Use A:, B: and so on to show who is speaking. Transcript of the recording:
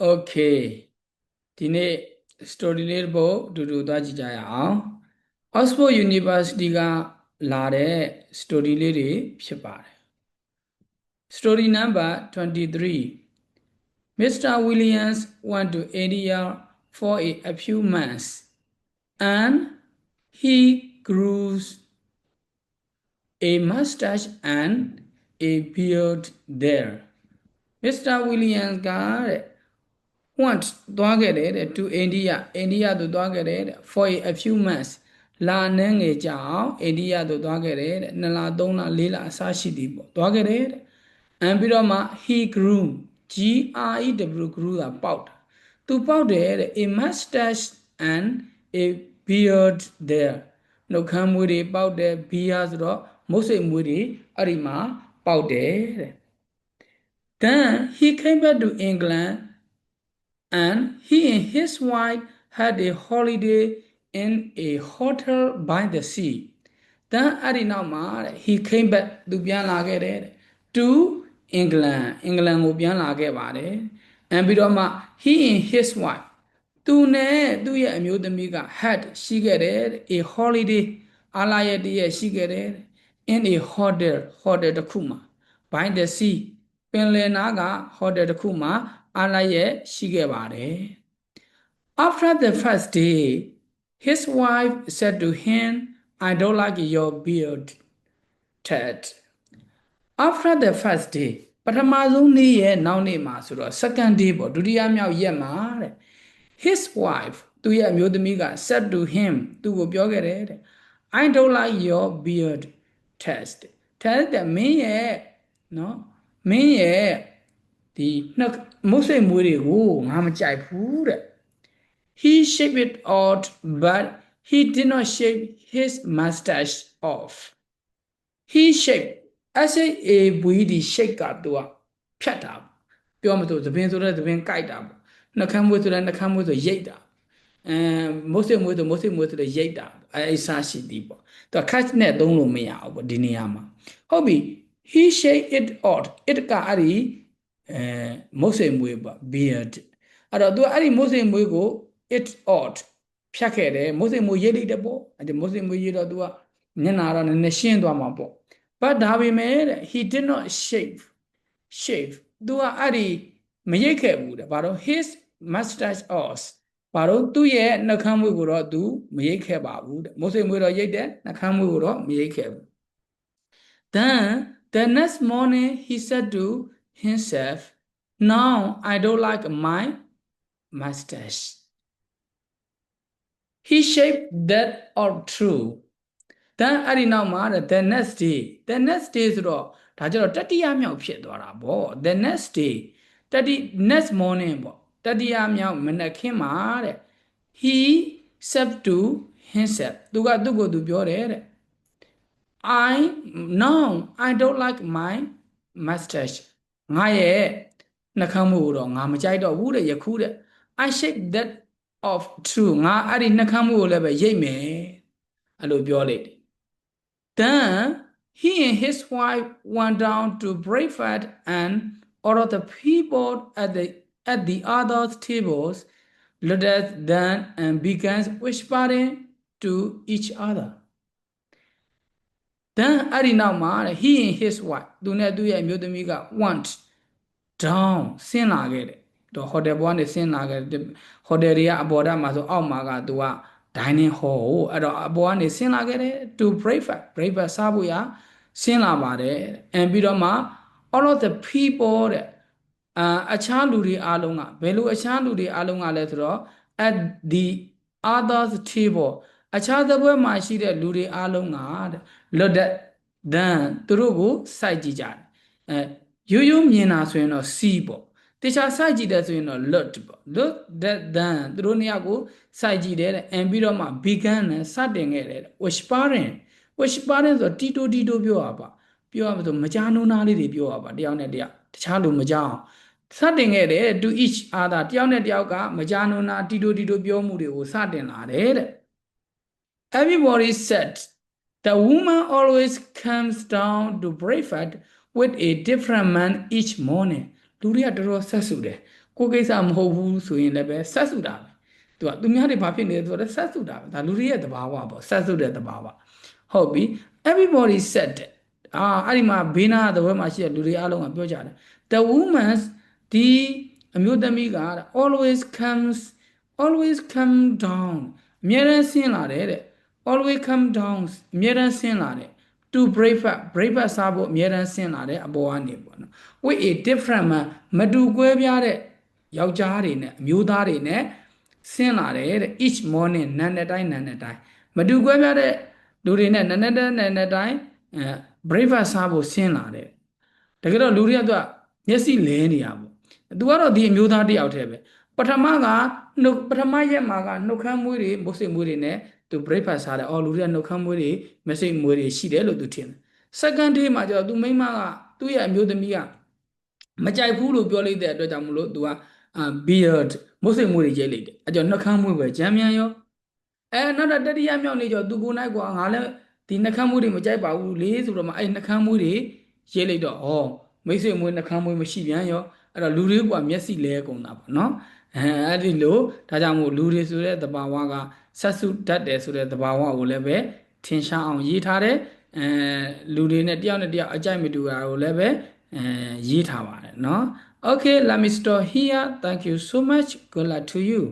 A: Okay ဒီနေ့ story လေးတစ်ပုဒ်အတူတူသွားကြည့်ကြရအောင် Oxford University ကလာတဲ့ story လေးတွေဖြစ်ပါတယ် Story number 23 Mr. Williams went to India for a few months and he grew a mustache and a beard there Mr. Williams ကတဲ့ want သွားခဲ့တယ်တဲ့ to India သို့သွားခဲ့တယ်တဲ့ for a few months လာနှင်းငယ်ကြအောင် India သို့သွားခဲ့တယ်တဲ့2လ3လ4လအစရှိသည်ပေါ့သွားခဲ့တယ်တဲ့ပြီးတော့မှ he grew grew တာပေါက်တာသူပေါက်တယ်တဲ့ a mustache and a beard there နှုတ်ခမ်းမွေးတွေပေါက်တယ် beard ဆိုတော့မုတ်စိတ်မွေးတွေအဲ့ဒီမှာပေါက်တယ်တဲ့ then he came back to England and he and his wife had a holiday in a hotel by the sea. Then အဲ့ဒီနောက်မှာ he came back သူပြန်လာခဲ့တယ် to England ကိုပြန်လာခဲ့ပါတယ်ပြီးတော့မှ he and his wife သူနဲ့သူ့ရဲ့အမျိုးသမီးက had ရှိခဲ့တယ် a holiday အားလရက်တည်းရှိခဲ့တယ် in a hotel တစ်ခုမှာ by the sea ပင်လယ်နားက hotel တစ်ခုမှာအားလရက်ရှိခဲ့ပါတယ် After the first day his wife said to him I don't like your beard Ted After the first day ပထမဆုံးနေ့ရဲ့နောက်နေ့မှာဆိုတော့ second day ပေါ့ဒုတိယမြောက်ရက်မှာတဲ့ his wife သူ့ရဲ့အမျိုးသမီးက said to him သူ့ကိုပြောခဲ့တယ်တဲ့ I don't like your beard Ted တဲ့မင်းရဲ့နော်မင်းရဲ့ဒီမုတ်စိတ်မွေးတွေကိုငါမကြိုက်ဘူးတဲ့ He shaved it out but he did not shave his mustache off He shaved S-A-A ဘွေးဒီ shake ကသူကဖြတ်တာပြောမလို့သပင်ဆိုတဲ့သပင်ကြိုက်တာပေါ့နှခမ်းမွေးဆိုတဲ့နှခမ်းမွေးဆိုရိတ်တာမုတ်စိတ်မွေးဆိုမုတ်စိတ်မွေးဆိုတဲ့ရိတ်တာအဲ့အစားရှိသည်ပေါ့သူက catch နဲ့သုံးလို့မရဘူးပေါ့ဒီနေရာမှာဟုတ်ပြီ He shaved it out it ကအဲ့ဒီမုတ်စိတ်မွေးပေါ့ beard အဲ့တော့သူအဲ့ဒီမုတ်စိတ်မွေးကို it out ဖြတ်ခဲ့တယ်မုတ်စိတ်မွေးရိတ်လိုက်တယ်ပေါ့အဲ့ဒီမုတ်စိတ်မွေးရိတ်တော့သူကမျက်နှာတော့နည်းနည်းရှင်းသွားမှာပေါ့ but ဒါပေမဲ့ he did not shave သူကအဲ့ဒီမရိတ်ခဲ့ဘူးတဲ့ဘာလို့ his mustache off ဘာလို့သူ့ရဲ့နှခမ်းမွေးကိုတော့သူမရိတ်ခဲ့ပါဘူးတဲ့မုတ်စိတ်မွေးတော့ရိတ်တယ်နှခမ်းမွေးကိုတော့မရိတ်ခဲ့ဘူး then the next morning he said to himself now I don't like my mustache he shaved that out true then အဲ့ဒီနောက်မှာ the next day ဆိုတော့ဒါကျတော့တတိယမြောက်ဖြစ်သွားတာပေါ့ the next day next morning ပေါ့တတိယမြောက်မနက်ခင်းမှာတဲ့ he said to himself သူကသူ့ကိုယ်သူပြောတယ်တဲ့ I don't like my mustache ငါရဲ့နှခမ်းမွေးကိုတော့ငါမကြိုက်တော့ဘူးတဲ့ယခုတဲ့ I shake that off too ငါအဲ့ဒီနှခမ်းမွေးကိုလည်းပဲရိတ်မယ်အဲ့လိုပြောလိုက်တယ် Then he and his wife went down to breakfast and all of the people at the other tables looked at them and began whispering to each other. Then အဲ့ဒီနောက်မှာ he and his wife သူနဲ့သူ့ရဲ့အမျိုးသမီးက went down ဆင်းလာခဲ့တယ်တော့ hotel ဘောကနေဆင်းလာခဲ့တယ် hotel တွေကအပေါ်ဓာတ်မှာဆိုအောက်မှာကသူက dining hall အဲ့တော့အပေါ်ကနေဆင်းလာခဲ့တယ် to breakfast စားဖို့ရဆင်းလာပါတယ်ပြီးတော့မှ all of the people တဲ့အခြားလူတွေအားလုံးကဘယ်လိုအခြားလူတွေအားလုံးကလဲဆိုတော့ at the others table အခြားတစ်ဘက်မှာရှိတဲ့လူတွေအားလုံးကတဲ့ look at them သူတို့ကိုစိုက်ကြည့်ကြတယ်ရိုးမြင်တာဆိုရင်တော့ see ပေါ့တခြားစိုက်ကြည့်တယ်ဆိုရင်တော့ look ပေါ့ look at them သူတို့နှစ်ယောက်ကိုစိုက်ကြည့်တယ်ပြီးတော့မှ began နဲ့စတင်ခဲ့တယ် whispering ဆိုတီတိုပြောရပါပြောရမှာဆိုမကြားနှုံးသားလေးတွေပြောရပါတယောက်နဲ့တယောက်တခြားလူမကြားအောင်စတင်ခဲ့တယ် to each other တယောက်နဲ့တယောက်ကမကြားနှုံးသားတီတိုပြောမှုတွေကိုစတင်လာတယ်တဲ့ Everybody said the woman always comes down to breakfast with a different man each morning လူတွေကတော်တော်ဆက်စုတယ် ကိုကိစ္စမဟုတ်ဘူးဆိုရင်လည်းပဲဆက်စုတာပဲသူများတွေဘာဖြစ်နေလဲဆိုတော့ဆက်စုတာပဲဒါလူတွေရဲ့သဘာဝပေါ့ဆက်စုတဲ့သဘာဝဟုတ်ပြီ everybody said that အဲ့ဒီမှာဘေးနားသဘောမှာရှိတဲ့လူတွေအားလုံးကပြောကြတယ် the woman ဒီအမျိုးသမီးက always come down အမြဲတမ်းဆင်းလာတယ်တဲ့ always come down အမြဲတမ်းဆင်းလာတယ် to breakfast စားဖို့အမြဲတမ်းဆင်းလာတယ်အပေါ်ကနေပေါ့နော် with a different မတူကွဲပြားတဲ့ယောက်ျားတွေနဲ့အမျိုးသားတွေနဲ့ဆင်းလာတယ်တဲ့ each morning နံနက်တိုင်းမတူကွဲပြားတဲ့လူတွေနဲ့နံနက်တိုင်းbreakfast စားဖို့ဆင်းလာတယ်တကယ်တော့လူတွေကမျက်စိလဲနေတာပေါ့သူကတော့ဒီအမျိုးသားတယောက်တည်းပဲပထမရက်မှာကနှုတ်ခမ်းမွေးတွေမုတ်စိတ်မွေးတွေနဲ့သူ breakfast စားတယ်လူတွေကနှုတ်ခမ်းမွေးတွေမစိတ်မွေးတွေရှိတယ်လို့သူထင်တယ် second day မှာကျတော့သူမိန်းမကသူ့ရဲ့အမျိုးသမီးကမကြိုက်ဘူးလို့ပြောလိုက်တဲ့အတွက်ကြောင့်မလို့သူကbeard မုတ်စိတ်မွေးတွေရိတ်လိုက်တယ်အဲကြောင့်နှုတ်ခမ်းမွေးပဲကြမ်းမြန်ရောနောက်တော့တတိယမြောက်နေကျတော့သူကိုယ်နိုင်ကွာငါလည်းဒီနှုတ်ခမ်းမွေးတွေမကြိုက်ပါဘူးလေဆိုတော့မှအဲ့နှုတ်ခမ်းမွေးတွေရိတ်လိုက်တော့မိတ်ဆွေမွေးနှုတ်ခမ်းမွေးမရှိပြန်ရောအဲ့တော့လူတွေကမျက်စိလဲကုန်တာပေါ့နော်အဲ့ဒီလိုဒါကြောင့်မို့လူတွေဆိုတဲ့သဘာဝကဆက်စုတတ်တယ်ဆိုတဲ့သဘာဝကိုလည်းပဲထင်ရှားအောင်ရေးထားတယ်လူတွေနဲ့တယောက်နဲ့တယောက်အကြိုက်မတူတာကိုလည်းပဲရေးထားပါတယ်เนาะ Okay let me stop here thank you so much good luck to you